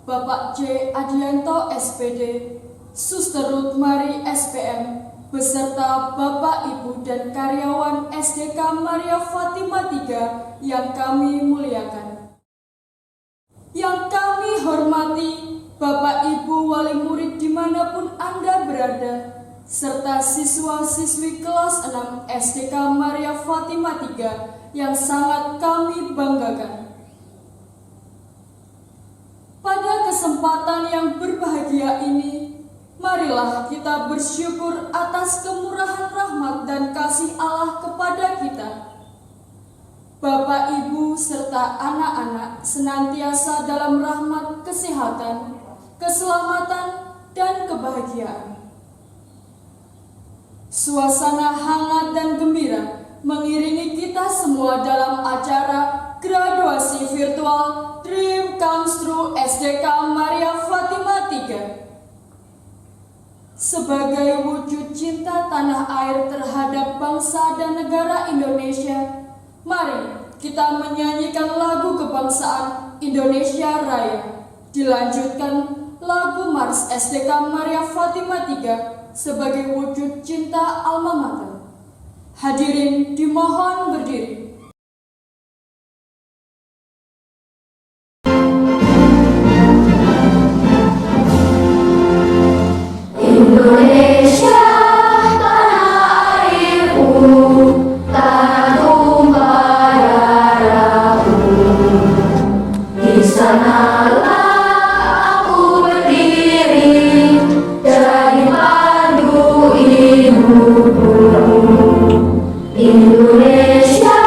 Bapak J. Adianto SPD, Suster Ruth Mari SPM, beserta Bapak, Ibu, dan karyawan SDK Maria Fatima III yang kami muliakan. Yang kami hormati Bapak, Ibu, wali murid dimanapun Anda berada, serta siswa-siswi kelas 6 SDK Maria Fatima III yang sangat kami banggakan. Pada kesempatan yang berbahagia ini, marilah kita bersyukur atas kemurahan rahmat dan kasih Allah kepada kita. Bapak, Ibu, serta anak-anak senantiasa dalam rahmat kesehatan, keselamatan, dan kebahagiaan. Suasana hangat dan gembira mengiringi kita semua dalam acara graduasi virtual Dream Comes True SDK Maria Fatima III. Sebagai wujud cinta tanah air terhadap bangsa dan negara Indonesia, mari kita menyanyikan lagu kebangsaan Indonesia Raya. Dilanjutkan lagu Mars SDK Maria Fatima III sebagai wujud cinta alma mater. Hadirin dimohon berdiri. Indonesia, tanah airku, tanah tumpah darahku. Di sanalah aku berdiri, jadi pandu hidupku. Indonesia,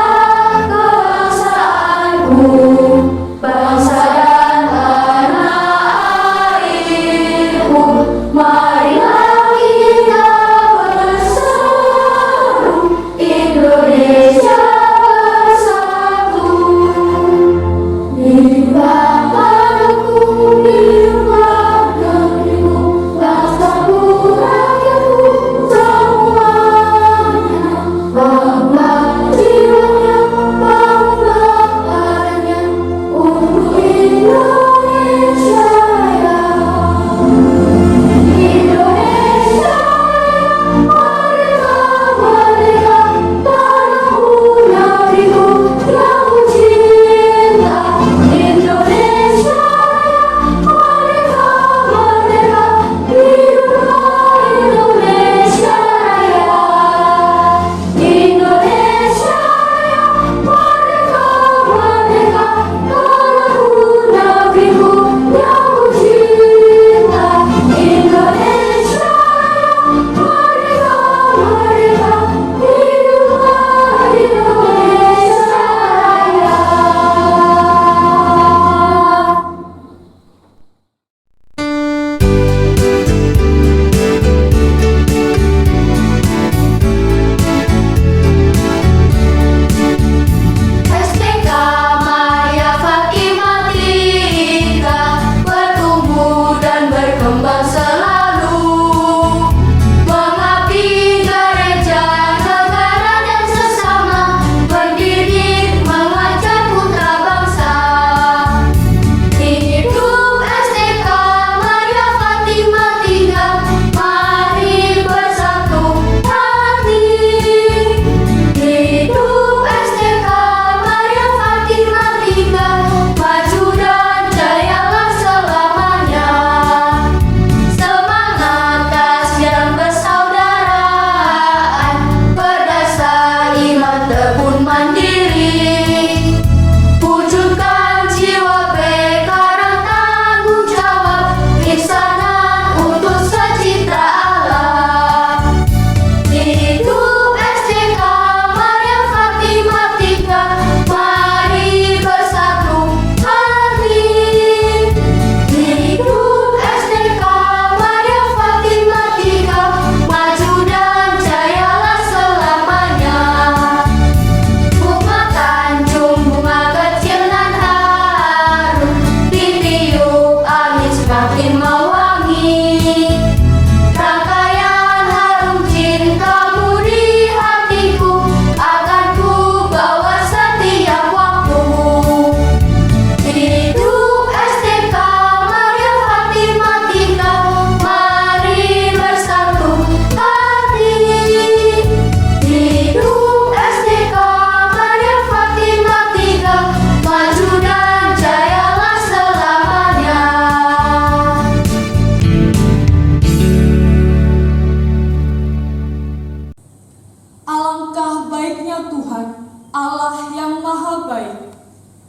Allah yang Maha Baik.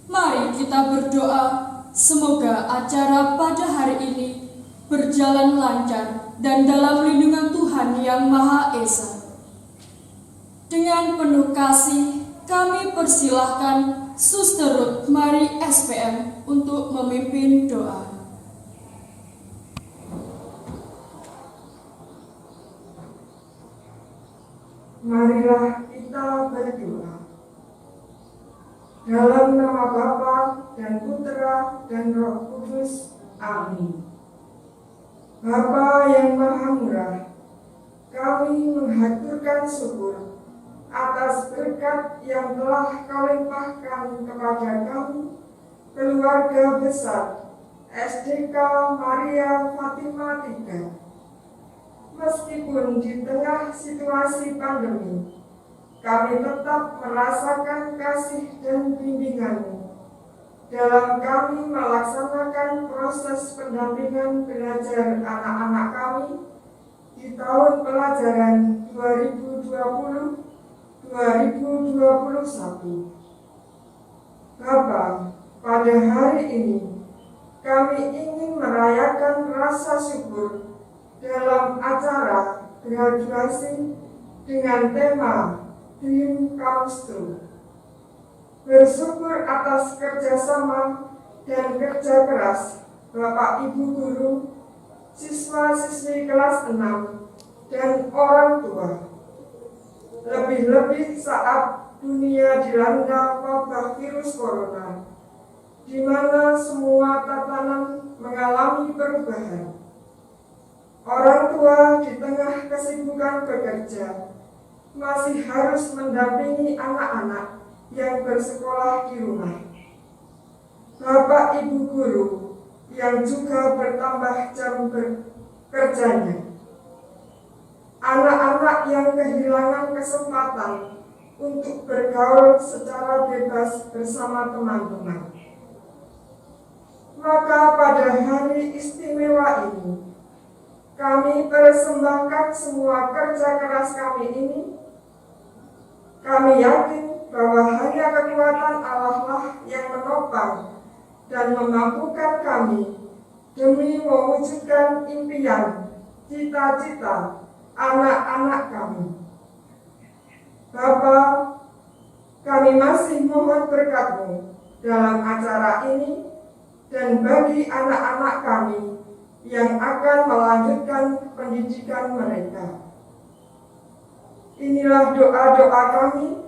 Mari kita berdoa, semoga acara pada hari ini berjalan lancar dan dalam lindungan Tuhan yang Maha Esa. Dengan penuh kasih, kami persilahkan Suster Ruth Mari SPM untuk memimpin doa. Marilah kita berdoa. Dalam nama Bapa dan Putra dan Roh Kudus. Amin. Bapa yang Maha Murah, kami menghaturkan syukur atas berkat yang telah Kau limpahkan kepada kami, keluarga besar SDK Maria Fatima III. Meskipun di tengah situasi pandemi, kami tetap merasakan kasih dan bimbingan-Mu dalam kami melaksanakan proses pendampingan belajar anak-anak kami di tahun pelajaran 2020-2021. Bapa, pada hari ini kami ingin merayakan rasa syukur dalam acara graduasi dengan tema Dream Comes True. Bersyukur atas kerjasama dan kerja keras Bapak Ibu Guru, siswa-siswi kelas 6, dan orang tua. Lebih-lebih saat dunia dilanda wabah virus corona, di mana semua tatanan mengalami perubahan. Orang tua di tengah kesibukan bekerja masih harus mendampingi anak-anak yang bersekolah di rumah. Bapak Ibu Guru yang juga bertambah jam kerjanya. Anak-anak yang kehilangan kesempatan untuk bergaul secara bebas bersama teman-teman. Maka pada hari istimewa ini, kami persembahkan semua kerja keras kami ini. Kami yakin bahwa hanya kekuatan Allah lah yang menopang dan memampukan kami demi mewujudkan impian, cita-cita anak-anak kami. Bapa, kami masih mohon berkat-Mu dalam acara ini dan bagi anak-anak kami yang akan melanjutkan pendidikan mereka. Inilah doa-doa kami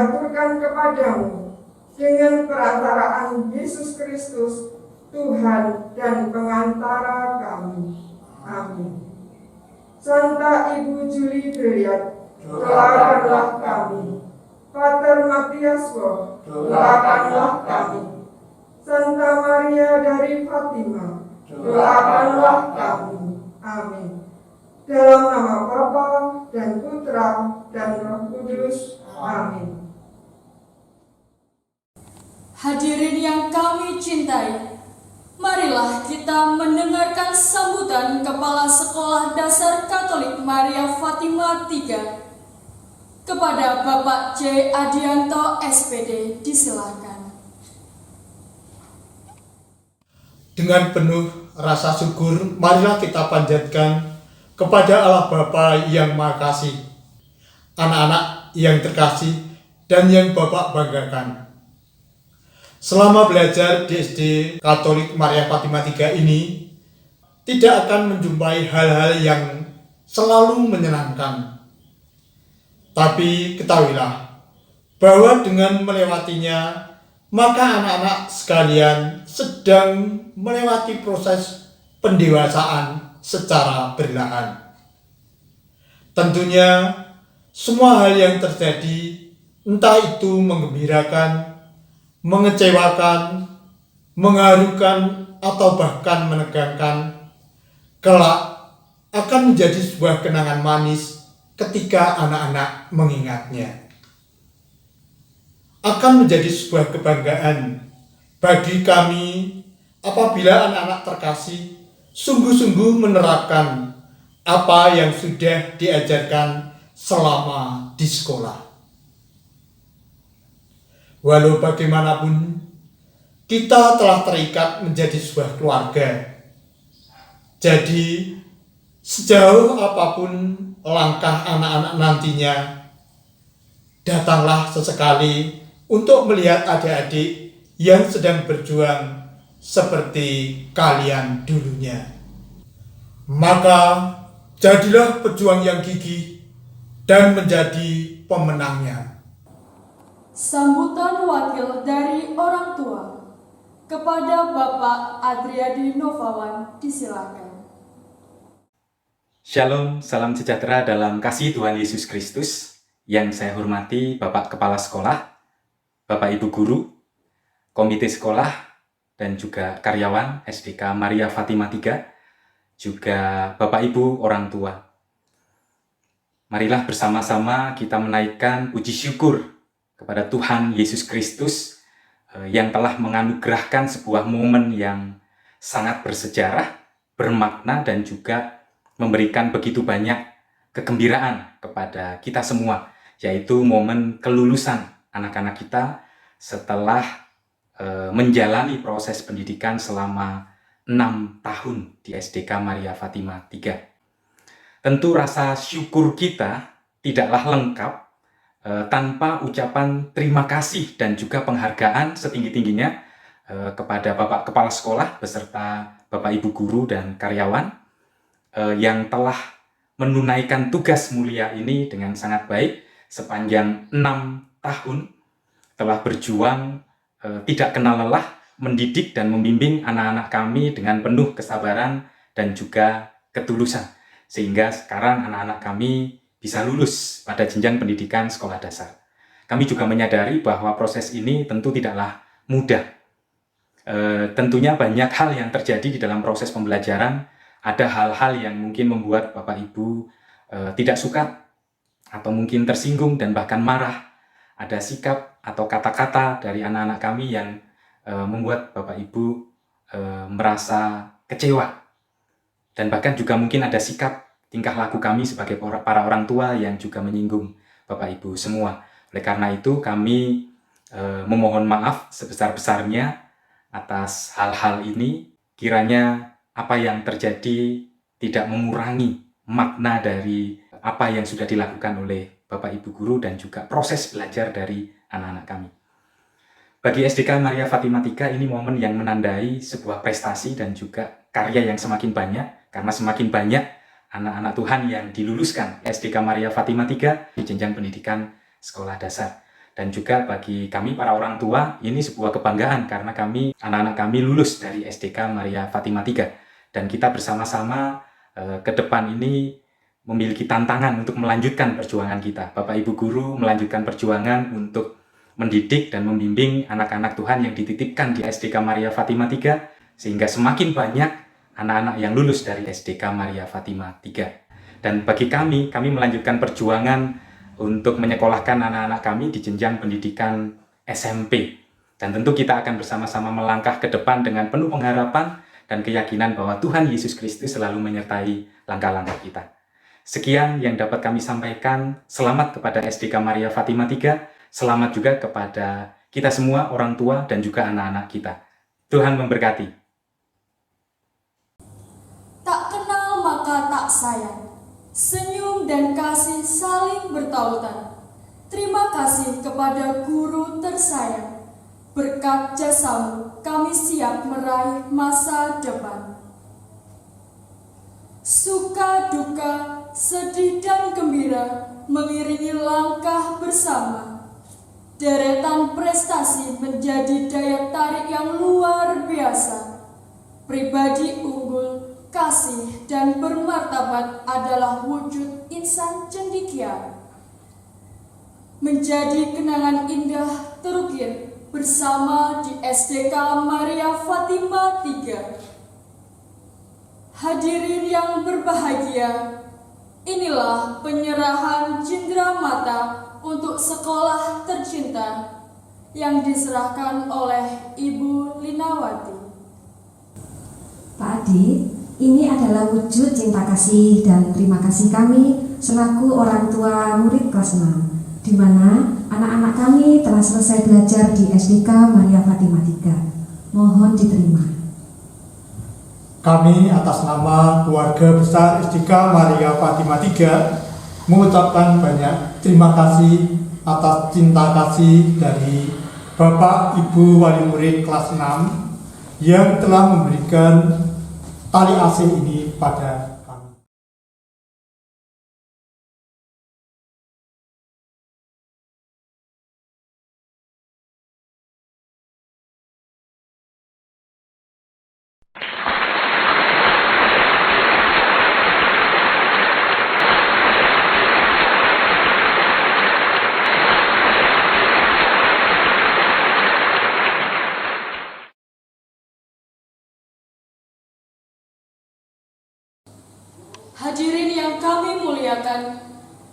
haturkan kepadamu dengan perantaraan Yesus Kristus, Tuhan dan pengantara kami. Amin. Santa Ibu Juli Beliat, doakanlah kami. Pater Matiaswo, doakanlah kami. Santa Maria dari Fatima, doakanlah kami. Amin. Dalam nama Bapa dan Putra dan Roh Kudus. Amin. Hadirin yang kami cintai, marilah kita mendengarkan sambutan Kepala Sekolah Dasar Katolik Maria Fatima III. Kepada Bapak J. Adianto SPD, disilakan. Dengan penuh rasa syukur, marilah kita panjatkan kepada Allah Bapa yang Maha Kasih, anak-anak yang terkasih dan yang Bapak banggakan. Selama belajar di SD Katolik Maria Fatima III ini, tidak akan menjumpai hal-hal yang selalu menyenangkan. Tapi ketahuilah bahwa dengan melewatinya, maka anak-anak sekalian sedang melewati proses pendewasaan secara perlahan. Tentunya semua hal yang terjadi, entah itu menggembirakan, mengecewakan, mengharukan, atau bahkan menegangkan, kelak akan menjadi sebuah kenangan manis ketika anak-anak mengingatnya. Akan menjadi sebuah kebanggaan bagi kami apabila anak-anak terkasih sungguh-sungguh menerapkan apa yang sudah diajarkan selama di sekolah. Walau bagaimanapun, kita telah terikat menjadi sebuah keluarga. Jadi, sejauh apapun langkah anak-anak nantinya, datanglah sesekali untuk melihat adik-adik yang sedang berjuang seperti kalian dulunya. Maka, jadilah pejuang yang gigih dan menjadi pemenangnya. Sambutan wakil dari orang tua kepada Bapak Adriadi Novawan disilakan. Shalom, salam sejahtera dalam kasih Tuhan Yesus Kristus. Yang saya hormati Bapak Kepala Sekolah, Bapak Ibu Guru, Komite Sekolah, dan juga karyawan SDK Maria Fatima 3, juga Bapak Ibu orang tua. Marilah bersama-sama kita menaikkan puji syukur kepada Tuhan Yesus Kristus yang telah menganugerahkan sebuah momen yang sangat bersejarah, bermakna, dan juga memberikan begitu banyak kegembiraan kepada kita semua, yaitu momen kelulusan anak-anak kita setelah menjalani proses pendidikan selama 6 tahun di SDK Maria Fatima 3. Tentu rasa syukur kita tidaklah lengkap tanpa ucapan terima kasih dan juga penghargaan setinggi-tingginya kepada Bapak Kepala Sekolah beserta Bapak Ibu Guru dan karyawan yang telah menunaikan tugas mulia ini dengan sangat baik sepanjang 6 tahun, telah berjuang tidak kenal lelah, mendidik dan membimbing anak-anak kami dengan penuh kesabaran dan juga ketulusan, sehingga sekarang anak-anak kami bisa lulus pada jenjang pendidikan sekolah dasar. Kami juga menyadari bahwa proses ini tentu tidaklah mudah. Tentunya banyak hal yang terjadi di dalam proses pembelajaran. Ada hal-hal yang mungkin membuat Bapak Ibu tidak suka atau mungkin tersinggung dan bahkan marah. Ada sikap atau kata-kata dari anak-anak kami yang membuat Bapak Ibu merasa kecewa. Dan bahkan juga mungkin ada sikap tingkah laku kami sebagai para orang tua yang juga menyinggung Bapak Ibu semua. Oleh karena itu kami memohon maaf sebesar-besarnya atas hal-hal ini. Kiranya apa yang terjadi tidak mengurangi makna dari apa yang sudah dilakukan oleh Bapak Ibu Guru dan juga proses belajar dari anak-anak kami. Bagi SDK Maria Fatima 3 ini momen yang menandai sebuah prestasi dan juga karya yang semakin banyak, karena semakin banyak anak-anak Tuhan yang diluluskan SDK Maria Fatima 3 di jenjang pendidikan sekolah dasar. Dan juga bagi kami para orang tua ini sebuah kebanggaan karena anak-anak kami lulus dari SDK Maria Fatima 3. Dan kita bersama-sama ke depan ini memiliki tantangan untuk melanjutkan perjuangan kita. Bapak Ibu Guru melanjutkan perjuangan untuk mendidik dan membimbing anak-anak Tuhan yang dititipkan di SDK Maria Fatima 3, sehingga semakin banyak anak-anak yang lulus dari SDK Maria Fatima 3. Dan bagi kami melanjutkan perjuangan untuk menyekolahkan anak-anak kami di jenjang pendidikan SMP. Dan tentu kita akan bersama-sama melangkah ke depan dengan penuh pengharapan dan keyakinan bahwa Tuhan Yesus Kristus selalu menyertai langkah-langkah kita. Sekian yang dapat kami sampaikan. Selamat kepada SDK Maria Fatima 3. Selamat juga kepada kita semua orang tua dan juga anak-anak kita. Tuhan memberkati. Tak kenal maka tak sayang. Senyum dan kasih saling bertautan. Terima kasih kepada guru tersayang. Berkat jasamu, kami siap meraih masa depan. Suka duka, sedih dan gembira mengiringi langkah bersama. Deretan prestasi menjadi daya tarik yang luar biasa. Pribadi unggul, kasih dan bermartabat adalah wujud insan cendekia. Menjadi kenangan indah terukir bersama di SDK Maria Fatima 3. Hadirin yang berbahagia, inilah penyerahan cindramata untuk sekolah tercinta yang diserahkan oleh Ibu Linawati. Pak Adi, ini adalah wujud cinta kasih dan terima kasih kami selaku orang tua murid kelas 6. di mana anak-anak kami telah selesai belajar di SDK Maria Fatima 3. Mohon diterima. Kami atas nama keluarga besar SDK Maria Fatima 3 mengucapkan banyak terima kasih atas cinta kasih dari Bapak Ibu Wali Murid kelas 6 yang telah memberikan tali asih ini pada kami. Hadirin yang kami muliakan,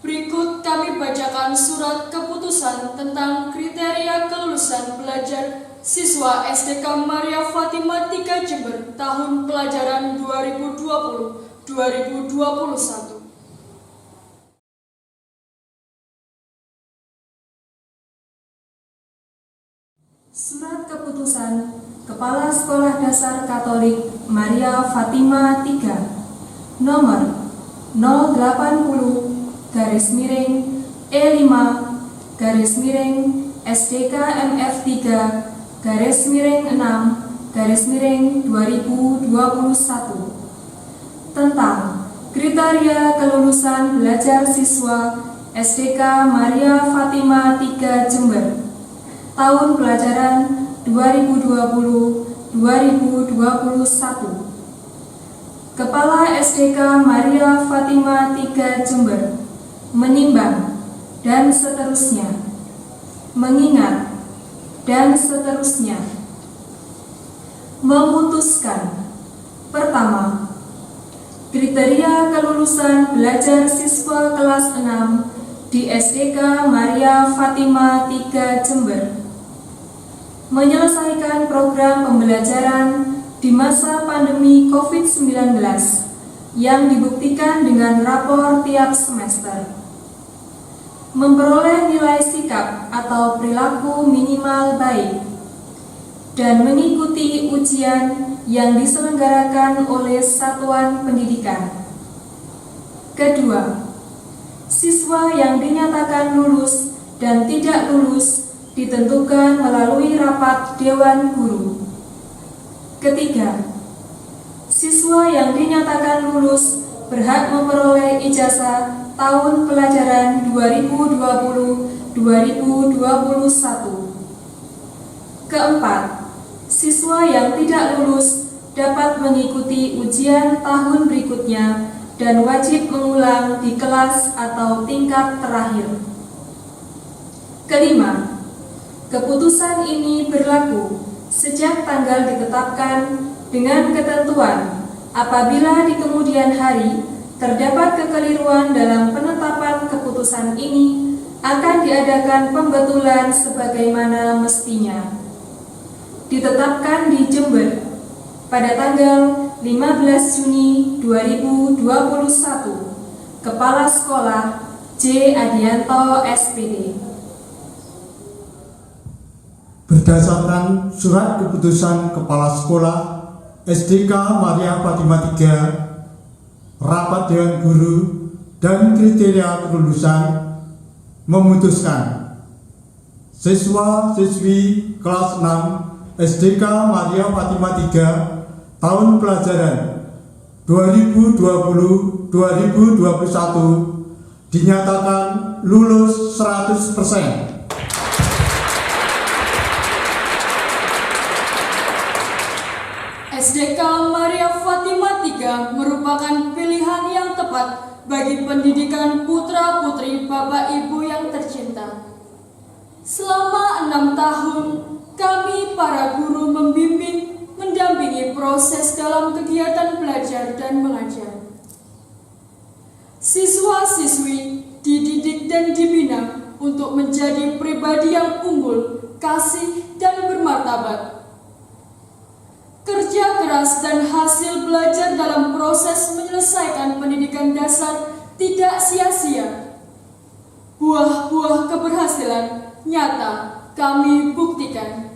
berikut kami bacakan surat keputusan tentang kriteria kelulusan belajar siswa SDK Maria Fatima 3 Jember tahun pelajaran 2020-2021. Surat keputusan Kepala Sekolah Dasar Katolik Maria Fatima 3 nomor 080-SDK-MF3-6-2021 tentang kriteria kelulusan belajar siswa SDK Maria Fatima 3 Jember tahun pelajaran 2020-2021. Kepala SDK Maria Fatima 3 Jember menimbang dan seterusnya, mengingat dan seterusnya, memutuskan. Pertama, kriteria kelulusan belajar siswa kelas 6 di SDK Maria Fatima 3 Jember menyelesaikan program pembelajaran di masa pandemi COVID-19 yang dibuktikan dengan rapor tiap semester, memperoleh nilai sikap atau perilaku minimal baik, dan mengikuti ujian yang diselenggarakan oleh satuan pendidikan. Kedua, siswa yang dinyatakan lulus dan tidak lulus ditentukan melalui rapat Dewan Guru. Ketiga, siswa yang dinyatakan lulus berhak memperoleh ijazah tahun pelajaran 2020-2021. Keempat, siswa yang tidak lulus dapat mengikuti ujian tahun berikutnya dan wajib mengulang di kelas atau tingkat terakhir. Kelima, keputusan ini berlaku sejak tanggal ditetapkan dengan ketentuan apabila di kemudian hari terdapat kekeliruan dalam penetapan keputusan ini akan diadakan pembetulan sebagaimana mestinya. Ditetapkan di Jember pada tanggal 15 Juni 2021. Kepala Sekolah J. Adianto SPD. Berdasarkan surat keputusan Kepala Sekolah SDK Maria Fatima 3, rapat Dewan Guru dan kriteria kelulusan memutuskan siswa-siswi kelas 6 SDK Maria Fatima 3 tahun pelajaran 2020-2021 dinyatakan lulus 100%. SDK Maria Fatima 3 merupakan pilihan yang tepat bagi pendidikan putra-putri Bapak Ibu yang tercinta. Selama 6 tahun, kami para guru membimbing, mendampingi proses dalam kegiatan belajar dan mengajar. Siswa-siswi dididik dan dibina untuk menjadi pribadi yang unggul, kasih, dan bermartabat. Kerja keras dan hasil belajar dalam proses menyelesaikan pendidikan dasar tidak sia-sia. Buah-buah keberhasilan keberhasilan nyata kami buktikan.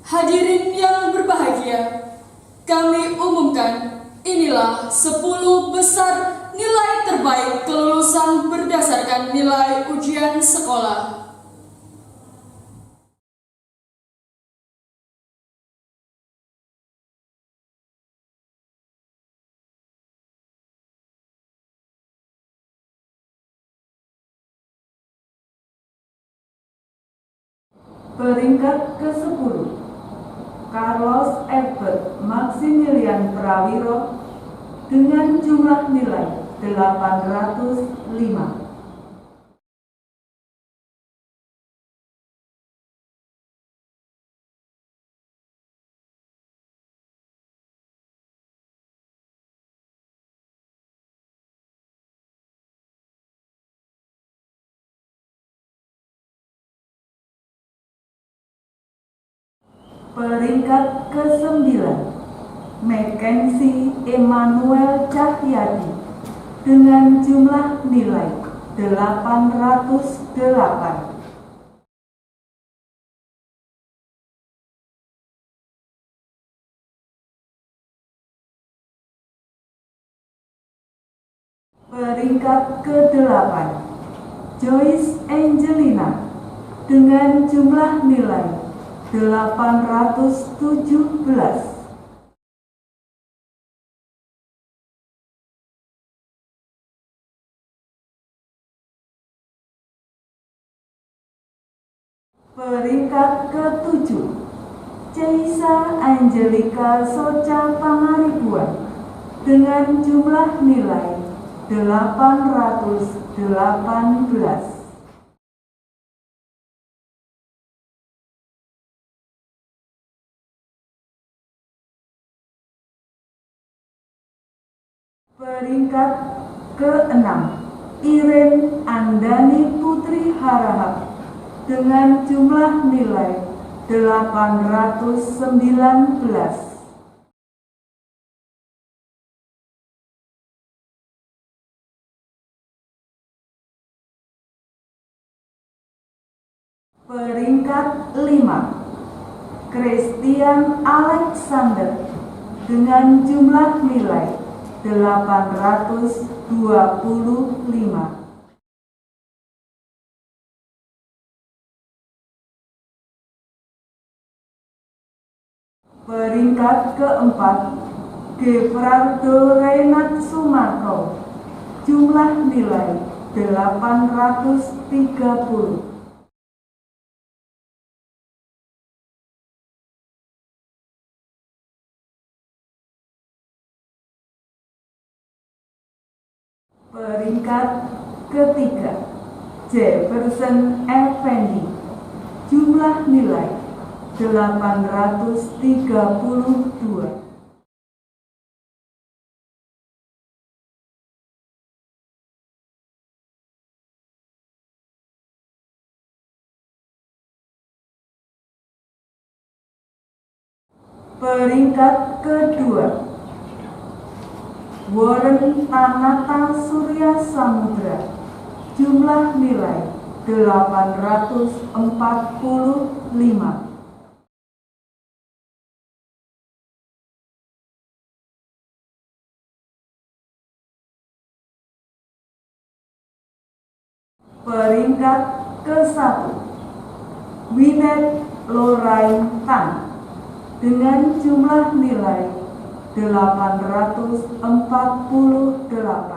Hadirin yang berbahagia, kami umumkan inilah 10 besar nilai terbaik kelulusan berdasarkan nilai ujian sekolah. Peringkat ke-10, Carlos Ebert Maximilian Prawiro dengan jumlah nilai 805. Peringkat ke-9, Mackenzie Emmanuel Cahyadi dengan jumlah nilai 808. Peringkat ke-8, Joyce Angelina dengan jumlah nilai 817. Peringkat ke-7, Ceisa Angelica Soca Pangaribuan dengan jumlah nilai 818. Peringkat ke-6, Irene Andani Putri Harahap dengan jumlah nilai 819. Peringkat 5, Christian Alexander dengan jumlah nilai 825. Peringkat ke-4, Gevrardo Renat Sumarto, jumlah nilai 830. Peringkat ke-3, Jefferson Effendi, jumlah nilai 832. Peringkat ke-2, Warren Tanata Surya Samudra, jumlah nilai 845. Peringkat ke-1, Winnet Lorraine Tan dengan jumlah nilai 848.